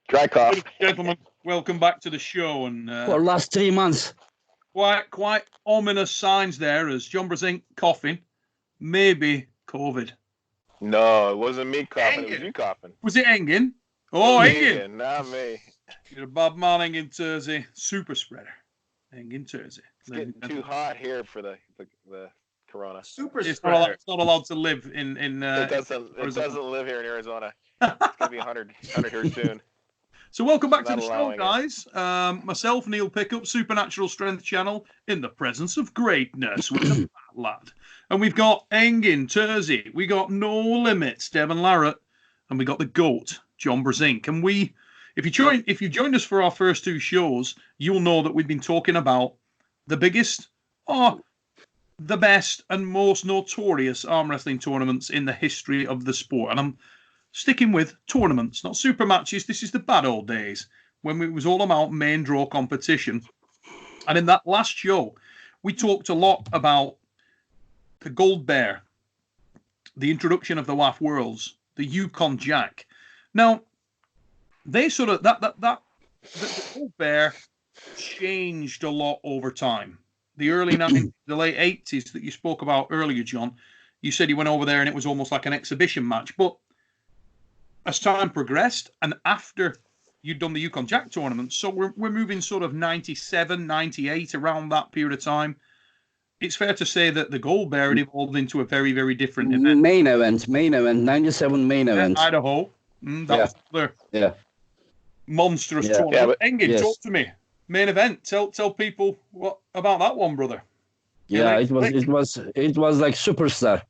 Dry cough. Ladies and gentlemen, welcome back to the show. And For last 3 months. Quite ominous signs there as John Brzenk coughing. Maybe COVID. No, it wasn't me coughing. It was you coughing. Was it Engin? Oh, Engin. Not me. You're a bad man, Engin Terzi. Super spreader. Engin Terzi. It's getting too hot here for the corona. Super spreader. It's not allowed to live in it doesn't live here in Arizona. It's going to be 100 here soon. So welcome back to the show, guys. Myself, Neil Pickup, Supernatural Strength Channel, in the presence of greatness with a fat lad. And we've got Engin Terzi, we got No Limits, Devon Larratt, and we got the GOAT, John Brzenk. And if you joined us for our first two shows, you'll know that we've been talking about the biggest, the best, and most notorious arm wrestling tournaments in the history of the sport. And I'm sticking with tournaments, not super matches. This is the bad old days when it was all about main draw competition. And in that last show, we talked a lot about the Gold Bear, the introduction of the WAF Worlds, the Yukon Jack. Now, they sort of the Gold Bear changed a lot over time. The early 90s, the late 80s that you spoke about earlier, John, you said you went over there and it was almost like an exhibition match. But as time progressed and after you'd done the Yukon Jack tournament, so we're moving sort of 97, 98, around that period of time. It's fair to say that the Gold Bear had evolved into a very, very different event. Main event, 97 main event. Idaho. That was another monstrous tournament. Yeah, but, Engin, talk to me. Main event. Tell people what about that one, brother. Yeah, it was like superstar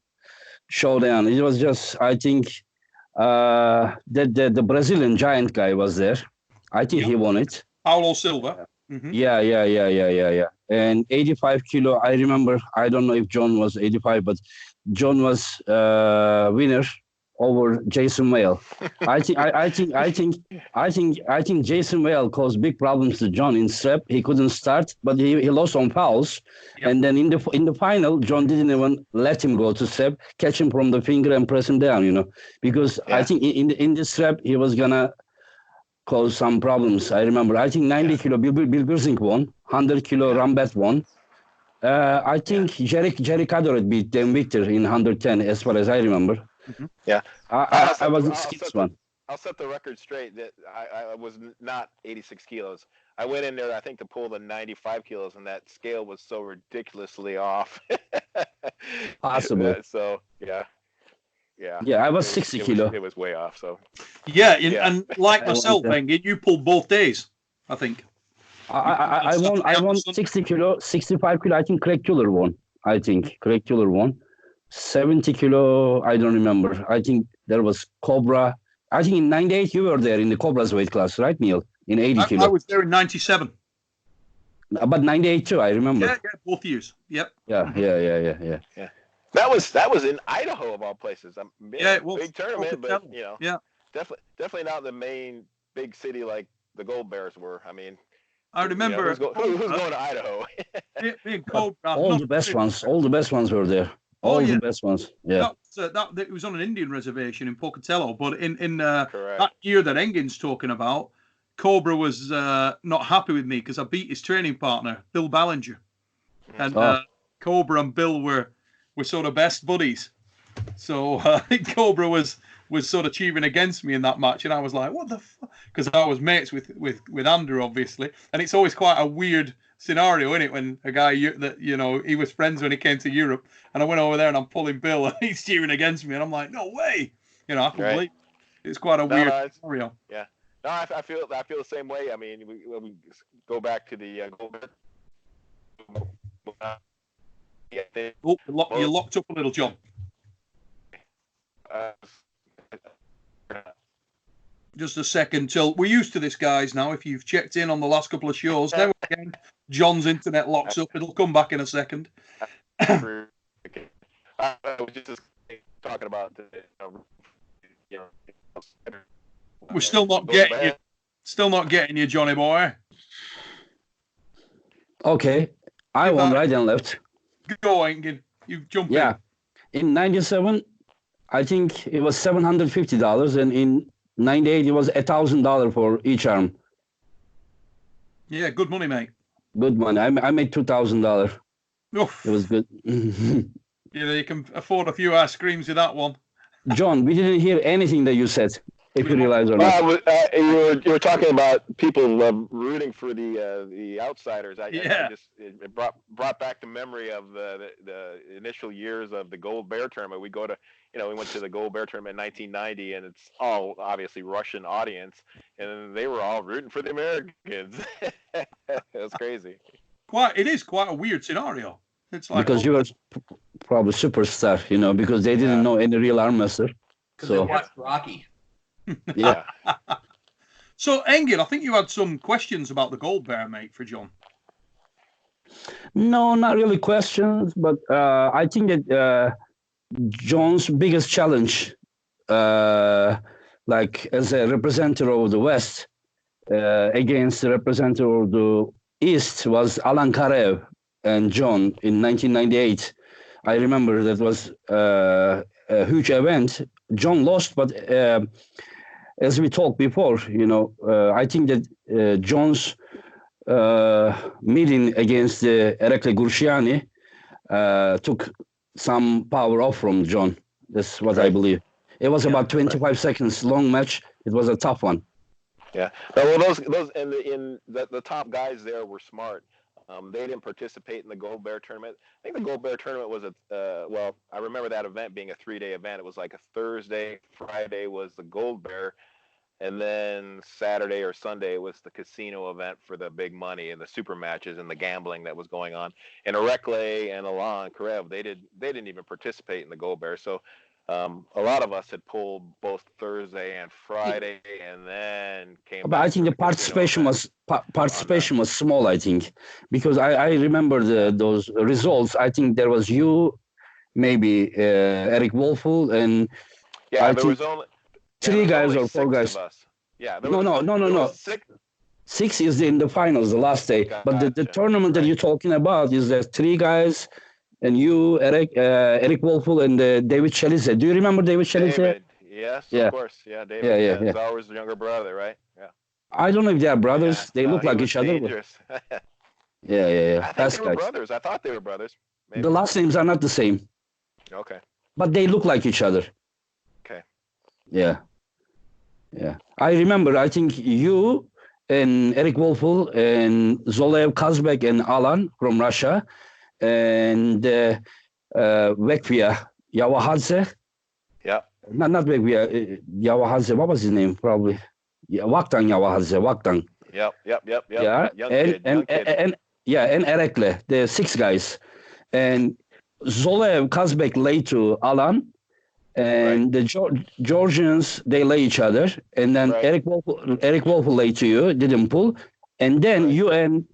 showdown. It was just, I think, the Brazilian giant guy was there. I think he won it. Paulo Silva. Mm-hmm. Yeah. And 85 kilo. I remember. I don't know if John was 85, but John was winner over Jason Whale. I think Jason Whale caused big problems to John in strap. He couldn't start, but he lost on fouls. Yep. And then in the final, John didn't even let him go to strap, catch him from the finger and press him down. Because I think in the strap he was gonna cause some problems. I remember. I think 90 kilo Bill Brzenk won, 100 kilo Rambat won. I think Jerry Cadoret beat Dan Victor in 110, as far as I remember. Mm-hmm. Yeah, I was the skits one. I'll set the record straight that I was not 86 kilos. I went in there, I think, to pull the 95 kilos, and that scale was so ridiculously off. Possible. Yeah, I was 60 kilo. It was way off. So. Yeah, and like myself, Engin, you pulled both days, I think. I won 60 kilo, 65 kilo. I think Craig Tuller won. 70 kilo, I don't remember. I think there was Cobra. I think in 98 you were there in the Cobra's weight class, right, Neil? In 80 kilo. I was there in 97. But 98 too, I remember. Yeah, both years. Yep. Yeah. That was in Idaho of all places. It was big tournament, but definitely not the main big city like the Gold Bears were. I mean, I remember who's going to Idaho? All the best ones were there. The best ones. Yeah. It was on an Indian reservation in Pocatello, but in that year that Engin's talking about, Cobra was not happy with me because I beat his training partner, Bill Ballinger, and Cobra and Bill were sort of best buddies. So Cobra was sort of cheering against me in that match, and I was like, "What the fuck?" Because I was mates with Andrew, obviously, and it's always quite a weird scenario, isn't it, when a guy that he was friends when he came to Europe, and I went over there and I'm pulling Bill and he's cheering against me, and I'm like, no way, I can't believe it's quite a weird scenario. Yeah, no, I feel the same way. I mean, we go back to the you're locked up a little, John. Just a second till we're used to this, guys. Now, if you've checked in on the last couple of shows, now again, John's internet locks up. It'll come back in a second. I was just talking about we're still not getting you, Johnny boy. Okay, I won right and left. Go, Engin. You jump in. Yeah, in 97, I think it was $750, and in 98, it was $1,000 for each arm. Yeah, good money, mate. Good money. I made $2,000. Oof. It was good. Yeah, you can afford a few ice creams with that one. John, we didn't hear anything that you said, if you realize or not. You were talking about people rooting for the outsiders. It brought back the memory of the initial years of the Gold Bear tournament. We went to the Gold Bear tournament in 1990, and it's all obviously Russian audience, and they were all rooting for the Americans. It was crazy. It is quite a weird scenario. It's like, because you were probably superstar, because they didn't know any real arm wrestler. Because they watched Rocky. Yeah. So, Engin, I think you had some questions about the Gold Bear, mate, for John. No, not really questions, but I think that John's biggest challenge, like as a representative of the West against the representative of the East, was Alan Karev and John in 1998. I remember that was a huge event. John lost, but as we talked before, I think that John's meeting against Erekle Gurciani took some power off from John. That's what I believe. It was about 25 seconds long match. It was a tough one. Yeah. Well, those and the top guys there were smart. They didn't participate in the Gold Bear tournament. I think the Gold Bear tournament was I remember that event being a 3-day event. It was like a Thursday, Friday was the Gold Bear, and then Saturday or Sunday was the casino event for the big money and the super matches and the gambling that was going on. And Erekle and Alan Karev, they didn't even participate in the Gold Bear. So a lot of us had pulled both Thursday and Friday, and then came. But I think the participation was small. I think because I remember those results. I think there was you, maybe Eric Wolfel, and there was only three guys or four guys. Yeah. No. Six is in the finals, the last day. Gotcha. But the tournament that you're talking about is that three guys. And you, Eric Wolfel, and David Chalice. Do you remember David Chalice? David, yes, of course. Yeah, David. Yeah. Zauer's younger brother, right? Yeah. I don't know if they are brothers. Yeah, they look like each dangerous. Other. Yeah. I think they were brothers. I thought they were brothers. Maybe. The last names are not the same. Okay. But they look like each other. Okay. Yeah. I remember, I think you and Eric Wolfel and Zolev Kazbek and Alan from Russia, and Vekvia Yavahadze. Yeah. Not Vekvia, Yavahadze. What was his name? Probably. Yeah, Vaktan Yavahadze. Vaktan. Yep. Yeah. Young kid. And Erekle, the six guys. And Zolev Kazbek lay to Alan. And the Georgians, they lay each other. And then Eric Wolfel lay to you, didn't pull. And then you and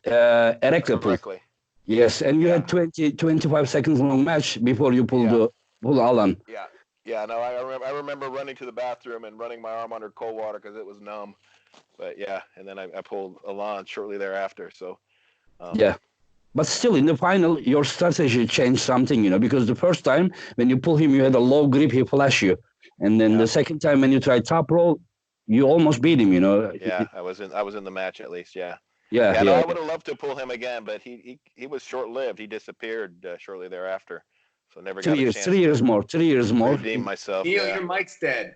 Erekle pulled. Yes, and you had 25 seconds long match before you pull Alan. Yeah. No, I remember running to the bathroom and running my arm under cold water because it was numb. But and then I pulled Alan shortly thereafter. So. But still, in the final, your strategy changed something, because the first time when you pull him, you had a low grip, he flashed you, and then the second time when you tried top roll, you almost beat him. Yeah, I was in the match at least. Yeah. I would have loved to pull him again, but he was short-lived. He disappeared shortly thereafter, so never got a chance. 3 years more. 3 years more. Redeem myself. Neil, your mic's dead.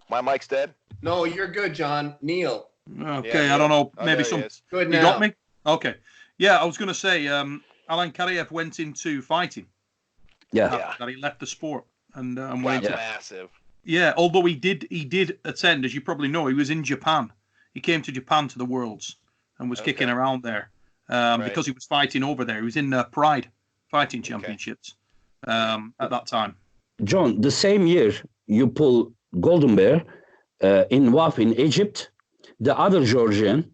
My mic's dead? No, you're good, John. Neil. Okay, I don't know. Maybe some. Good now. You got me? Okay. Yeah, I was going to say, Alan Karev went into fighting. Yeah. That he left the sport and went massive. Yeah, although he did attend, as you probably know, he was in Japan. He came to Japan to the Worlds and was kicking around there because he was fighting over there. He was in Pride Fighting Championships at that time. John, the same year you pull Golden Bear in WAF in Egypt, the other Georgian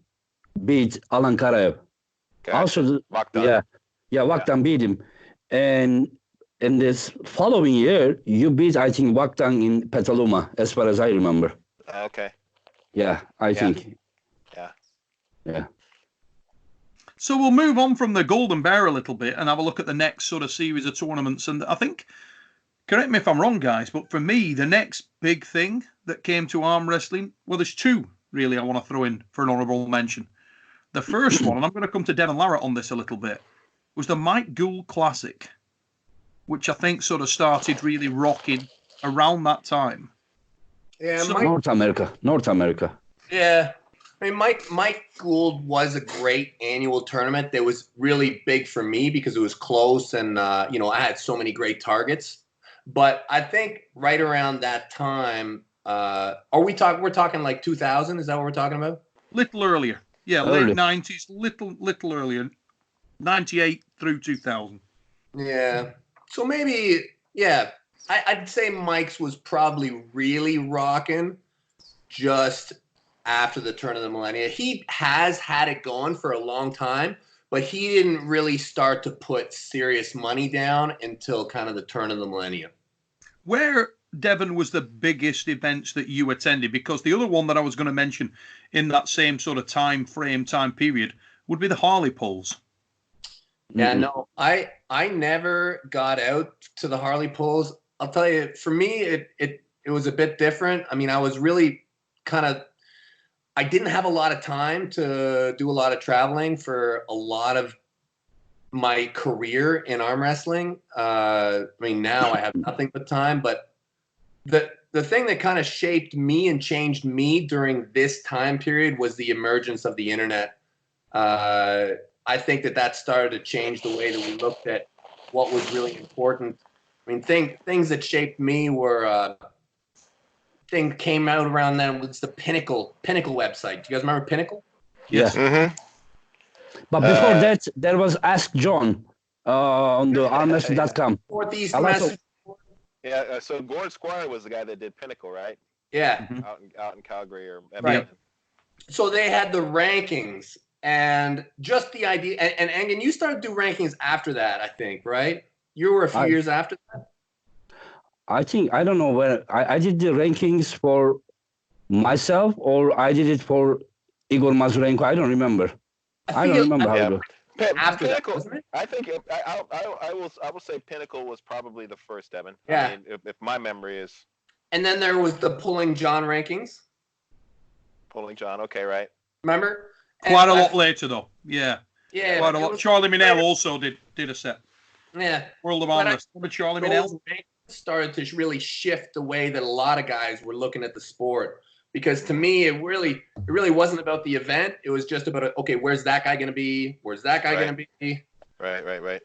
beat Alan Karev. Gotcha. Also, Vaktan beat him. And in this following year, you beat, I think, Vaktan in Petaluma, as far as I remember. Okay. Yeah, I think. Yeah. So we'll move on from the Golden Bear a little bit and have a look at the next sort of series of tournaments. And I think correct me if I'm wrong, guys, but for me, the next big thing that came to arm wrestling, well, there's two really I want to throw in for an honourable mention. The first one, and I'm going to come to Devon Larratt on this a little bit, was the Mike Gould Classic, which I think sort of started really rocking around that time. Yeah, So, North America. Yeah. I mean, Mike Gould was a great annual tournament that was really big for me because it was close and, I had so many great targets. But I think right around that time, we're talking like 2000? Is that what we're talking about? Little earlier. Yeah, Early. late 90s, little earlier. 98 through 2000. Yeah. So maybe, yeah, I'd say Mike's was probably really rocking just after the turn of the millennium. He has had it going for a long time, but he didn't really start to put serious money down until kind of the turn of the millennium. Where, Devon, was the biggest events that you attended? Because the other one that I was going to mention in that same sort of time period would be the Harley Pulls. Yeah, no, I never got out to the Harley Pulls. I'll tell you, for me, it was a bit different. I mean, I was really I didn't have a lot of time to do a lot of traveling for a lot of my career in arm wrestling. I mean, now I have nothing but time, but the thing that kind of shaped me and changed me during this time period was the emergence of the internet. I think that started to change the way that we looked at what was really important. I mean, things that shaped me were thing came out around then was the Pinnacle website. Do you guys remember Pinnacle? Yes. Mm-hmm. But before that, there was Ask John on the armwrestlers.com. Northeast Also, Massachusetts. Yeah, so Gord Squire was the guy that did Pinnacle, right? Yeah. Mm-hmm. Out in Calgary or Right. So they had the rankings and just the idea. And you started to do rankings after that, I think, right? You were a few years after that. I think, I don't know where I did the rankings for myself or I did it for Igor Mazurenko. I don't remember. I don't remember how it goes. After Pinnacle, that, wasn't it? I think I will say Pinnacle was probably the first, Devin. Yeah. I mean, if my memory is And then there was the Pulling John rankings. Pulling John, okay, right? Remember? Quite a lot later, though. Yeah. Yeah. Quite a lot. Charlie Minnell also did a set. Yeah. World of Arm Wrestling with Charlie Minnell. Those rankings started to really shift the way that a lot of guys were looking at the sport. Because to me, it really wasn't about the event. It was just about, okay, where's that guy going to be? Where's that guy going to be? Right.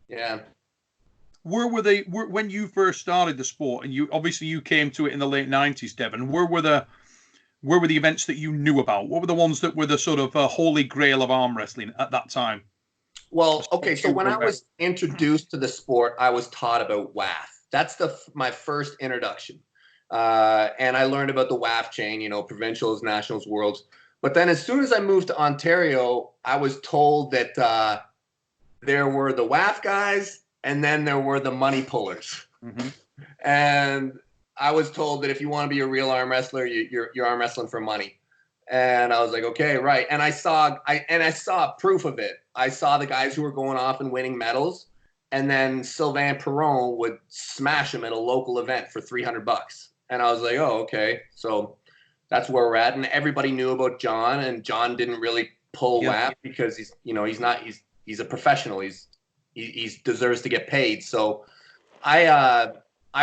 Yeah. Where were they when you first started the sport? And you came to it in the late 90s, Devon. Where were the events that you knew about? What were the ones that were the sort of holy grail of arm wrestling at that time? Well, okay, so when I was introduced to the sport, I was taught about WAF. That's my first introduction. And I learned about the WAF chain, provincials, nationals, worlds. But then as soon as I moved to Ontario, I was told that there were the WAF guys and then there were the money pullers. Mm-hmm. And I was told that if you want to be a real arm wrestler, you're arm wrestling for money. And I was like, okay, right. And I saw proof of it. I saw the guys who were going off and winning medals. And then Sylvain Perron would smash him at a local event for $300. And I was like, oh, okay. So that's where we're at. And everybody knew about John, and John didn't really pull WAP because he's a professional. He deserves to get paid. So I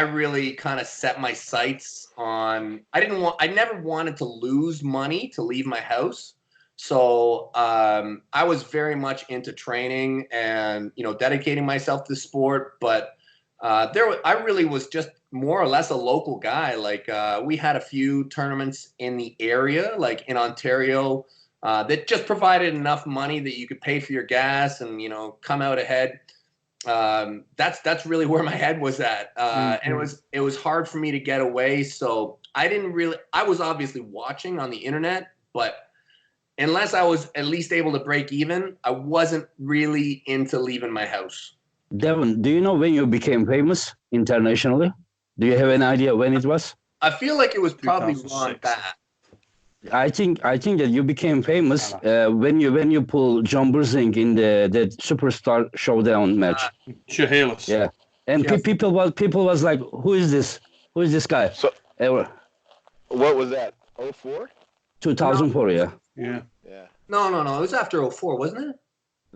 really kind of set my sights on, I never wanted to lose money to leave my house. So I was very much into training and, dedicating myself to the sport. But I really was just more or less a local guy. Like we had a few tournaments in the area, like in Ontario, that just provided enough money that you could pay for your gas and, come out ahead. That's really where my head was at. And it was hard for me to get away. So I was obviously watching on the internet, but unless I was at least able to break even, I wasn't really into leaving my house. Devon, do you know when you became famous internationally? Do you have an idea when it was? I feel like it was probably long back. I think that you became famous when you pull John Brzenk in that Superstar Showdown match. Chehalis. Yeah. And Yes. people was like, who is this? Who is this guy? So Ever what was that? 04? 2004, yeah. Yeah. Yeah. No. It was after 04, wasn't it?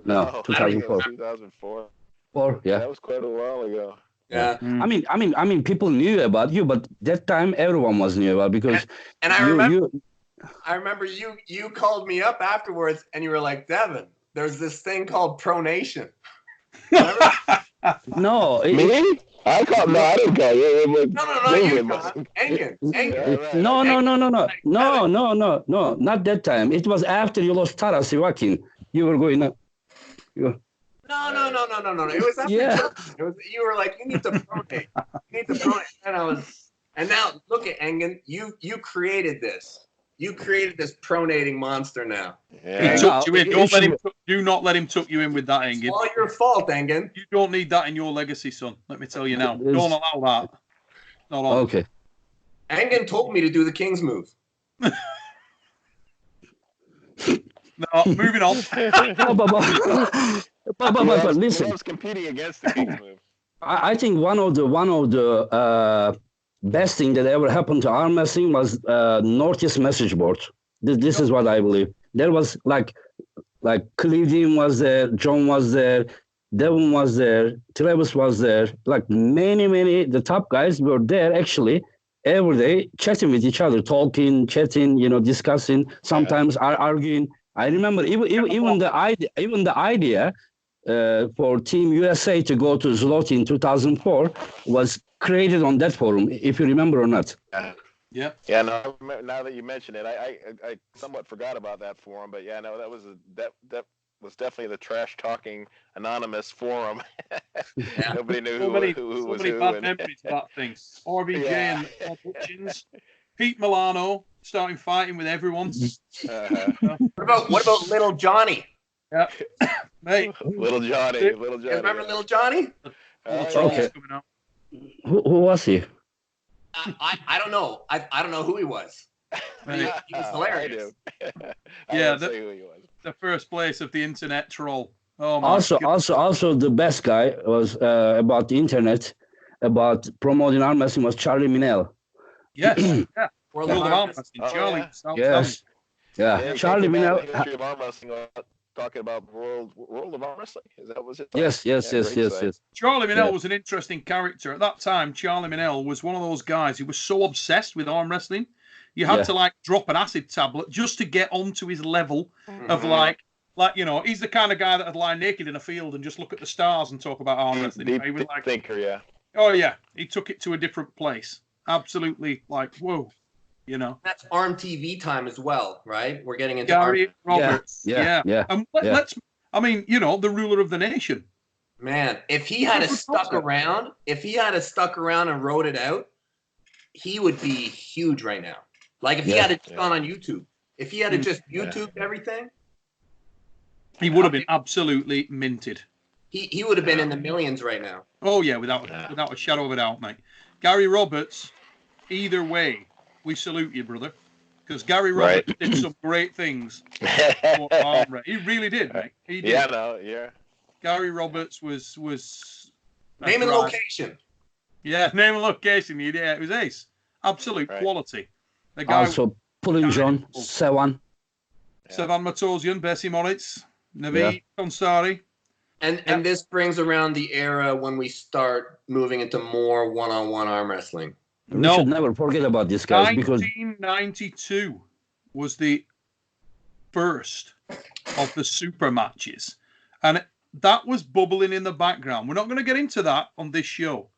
No, I think it 2004. was 2004. Four, yeah. That was quite a while ago. Yeah. I mean, people knew about you, but that time everyone was knew about because And I remember you called me up afterwards and you were like, Devin, there's this thing called pronation. no, Me? I called. No, I didn't call you. No, you got Engen. No, not that time. It was after you lost Terzi Joaquin. You were going. No. It was after you were like, you need to pronate. And now look at Engen. You created this. You created this pronating monster now. Yeah. He took you in. Do not let him tuck you in with that, Engen. It's all your fault, Engen. You don't need that in your legacy, son. Let me tell you now. Don't allow that. Not on. Okay. Engen told me to do the King's move. No, moving on. But listen. He loves competing against the King's move. I think one of the best thing that ever happened to arm wrestling was Northeast message board. This is what I believe. There was like Cleveland was there, John was there, Devon was there, Travis was there. Like many the top guys were there actually every day chatting with each other, talking, chatting, discussing, sometimes arguing. I remember even the idea for Team USA to go to Zloty in 2004 was created on that forum, if you remember or not. Yeah. Yeah. No. Now that you mention it, I somewhat forgot about that forum, but yeah, no, that was definitely the trash talking anonymous forum. Yeah. Nobody knew So many bad who. memories of that thing. RBJ and Hutchins, Pete Milano starting fighting with everyone. What about Little Johnny? Yeah, mate. Little Johnny. You remember Little Johnny? Okay. Who was he? I don't know. I don't know who he was. He was hilarious. Yeah, say who he was. The first place of the internet troll. Oh my Also, the best guy was about the internet, about promoting arm wrestling was Charlie Minell. Yes, yeah. World of Arm Wrestling. Charlie. Yes. Yeah. Charlie Minell. History of arm wrestling. Talking about world of arm wrestling. Is that was it? Yes. Charlie Minell was an interesting character at that time. Charlie Minell was one of those guys who was so obsessed with arm wrestling, you had to drop an acid tablet just to get onto his level of he's the kind of guy that would lie naked in a field and just look at the stars and talk about arm wrestling. Deep he was thinker, yeah. Oh yeah, he took it to a different place. Absolutely, whoa. That's Arm TV time as well, right? We're getting into Gary Roberts. Yeah. And let's, the ruler of the nation. Man, if he had stuck around and wrote it out, he would be huge right now. Like if he had just gone on YouTube, if he had just YouTubed everything, he would have been absolutely minted. He would have been in the millions right now. Oh yeah, without a shadow of a doubt, mate. Gary Roberts, either way, we salute you, brother, because Gary Roberts did some great things. He really did, mate. He did. Yeah. Gary Roberts was name and location. Yeah, name and location. Yeah, it was ace. Absolute quality. The guy also pulling John Sevan Matosian, Bessie Moritz, Naveed Konsari. And this brings around the era when we start moving into more one-on-one arm wrestling. We should never forget about this, guys, because 1992 was the first of the super matches, and that was bubbling in the background. We're not going to get into that on this show.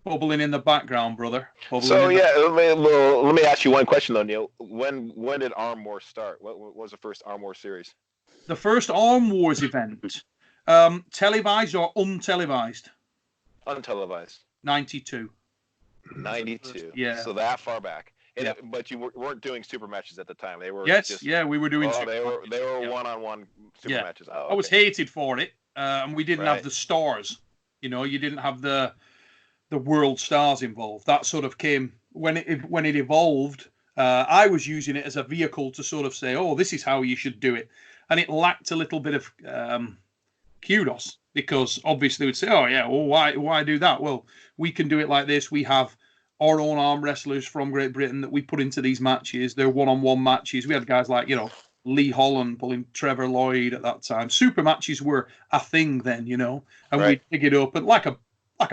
Bubbling in the background, brother. Let me ask you one question though, Neil. When did Arm Wars start? What was the first Arm Wars series? The first Arm Wars event, televised or untelevised? Untelevised. 92. 92. Yeah. So that far back. But you weren't doing super matches at the time. They were. We were doing. They were one-on-one super matches. Oh, okay. I was hated for it, and we didn't have the stars. You didn't have the world stars involved. That sort of came when it evolved. I was using it as a vehicle to sort of say, "Oh, this is how you should do it," and it lacked a little bit of kudos. because obviously we'd say, oh yeah, well why do that? Well, we can do it like this. We have our own arm wrestlers from Great Britain that we put into these matches. They're one-on-one matches. We had guys like, Lee Holland pulling Trevor Lloyd at that time. Super matches were a thing then, and we'd pick it up and like a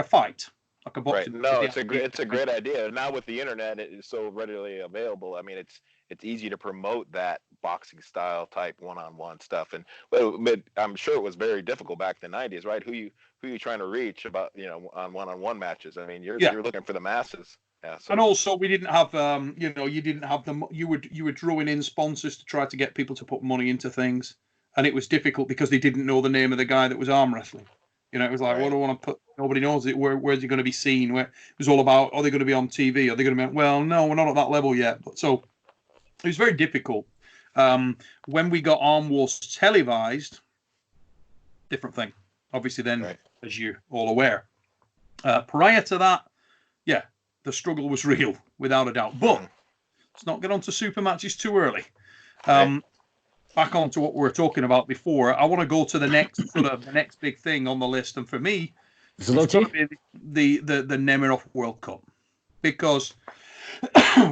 fight, like a boxing. Right. No, it's a great idea. Now with the internet, it is so readily available. I mean, it's easy to promote that boxing style type one-on-one stuff. And but I'm sure it was very difficult back in the 90s, right? Who you trying to reach about, on one-on-one matches? I mean, you're looking for the masses. Yeah, so. And also we didn't have you were drawing in sponsors to try to get people to put money into things, and it was difficult because they didn't know the name of the guy that was arm wrestling. It was like, what do I want to put? Nobody knows it. Where's he going to be seen? It was all about, are they going to be on TV? Are they going to be? Well, no, we're not at that level yet. But so it was very difficult. When we got Arm Wars televised, different thing. Obviously, then, as you're all aware, prior to that, the struggle was real, without a doubt. But let's not get on to super matches too early. Back on to what we were talking about before. I want to go to the next big thing on the list, and for me, it's going to be the Nemiroff World Cup, because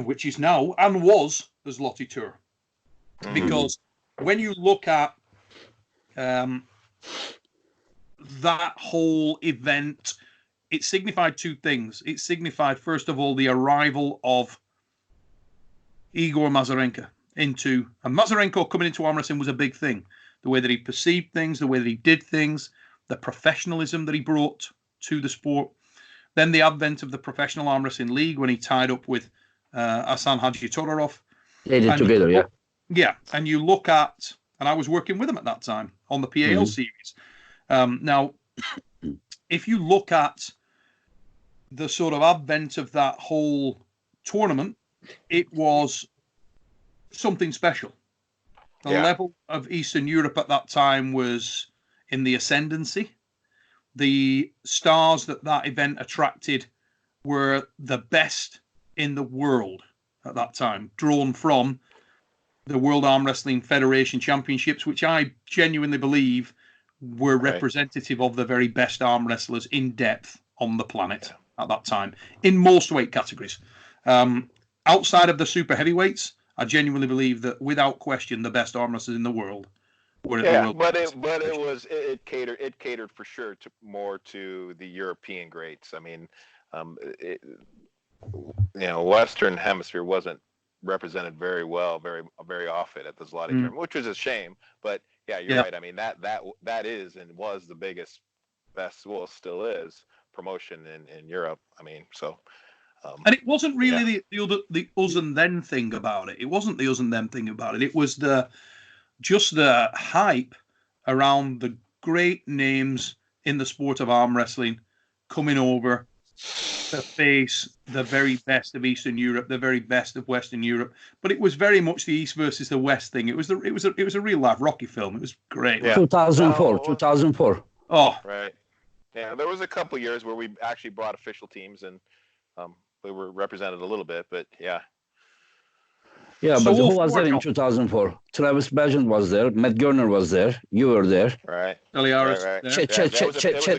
which is now and was the Zloty Tour, because when you look at that whole event, it signified two things. It signified, first of all, the arrival of Igor Mazarenko and Mazarenko coming into arm wrestling was a big thing. The way that he perceived things, the way that he did things, the professionalism that he brought to the sport. Then the advent of the Professional Arm Wrestling League when he tied up with Hasan Hadjitorov. They did together, Yeah, and you look at, and I was working with him at that time on the PAL series. Now, if you look at the sort of advent of that whole tournament, it was something special. The level of Eastern Europe at that time was in the ascendancy. The stars that event attracted were the best in the world at that time, drawn from the World Arm Wrestling Federation Championships, which I genuinely believe were representative of the very best arm wrestlers in depth on the planet at that time, in most weight categories. Outside of the super heavyweights, I genuinely believe that, without question, the best arm wrestlers in the world were at the world. It catered for sure more to the European greats. I mean, Western Hemisphere wasn't represented very well, very often at the Zloty tournament, which was a shame. But you're right. I mean, that is and was the best, well, still is, promotion in Europe. I mean, so. And it wasn't really the us and them thing about it. It wasn't the us and them thing about it. It was just the hype around the great names in the sport of arm wrestling coming over to face the very best of Eastern Europe, the very best of Western Europe. But it was very much the East versus the West thing. It was a real life Rocky film. It was great. Yeah. 2004. Oh, right. Yeah, there was a couple years where we actually brought official teams and we were represented a little bit, but yeah. Yeah, so but who was there in 2004? Travis Bagent was there. Matt Gerner was there. You were there. Right. Eliaris. Right.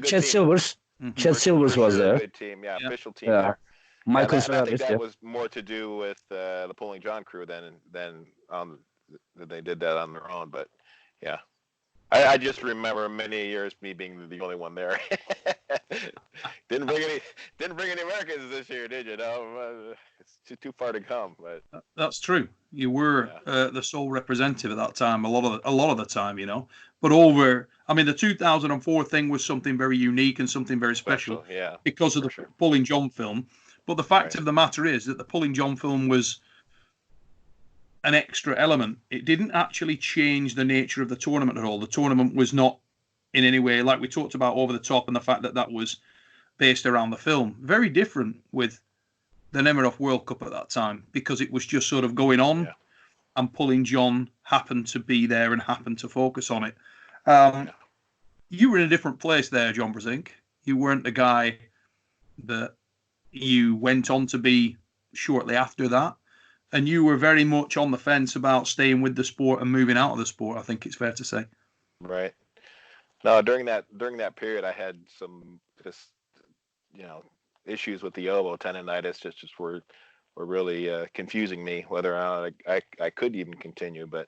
Chet Silvers. Chet Silvers was there. Good team, official team there. Michael I think that was more to do with the Pulling John crew than they did that on their own. But yeah, I just remember many years me being the only one there. Didn't bring any Americans this year, did you? No, it's too far to come. But that's true. You were the sole representative at that time. A lot of the time, But the 2004 thing was something very unique and something very special. Because of the Pulling John film. But the fact of the matter is that the Pulling John film was an extra element. It didn't actually change the nature of the tournament at all. The tournament was not in any way, like we talked about, over the top, and the fact that was based around the film. Very different with the Nemiroff World Cup at that time, because it was just sort of going on, and Pulling John happened to be there and happened to focus on it. You were in a different place there, John Brzenk. You weren't the guy that you went on to be shortly after that. And you were very much on the fence about staying with the sport and moving out of the sport, I think it's fair to say. Right. No, during that period, I had some just issues with the elbow tendonitis. Just were really confusing me whether or not I could even continue. But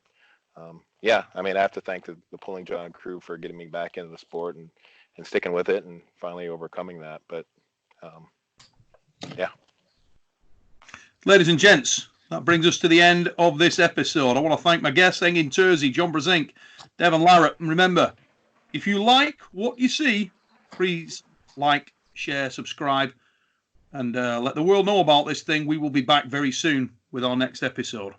yeah, I mean, I have to thank the Pulling John crew for getting me back into the sport and sticking with it and finally overcoming that. But yeah. Ladies and gents, that brings us to the end of this episode. I want to thank my guests, Engin Terzi, John Brzenk, Devon Larratt. And remember, if you like what you see, please like, share, subscribe, and let the world know about this thing. We will be back very soon with our next episode.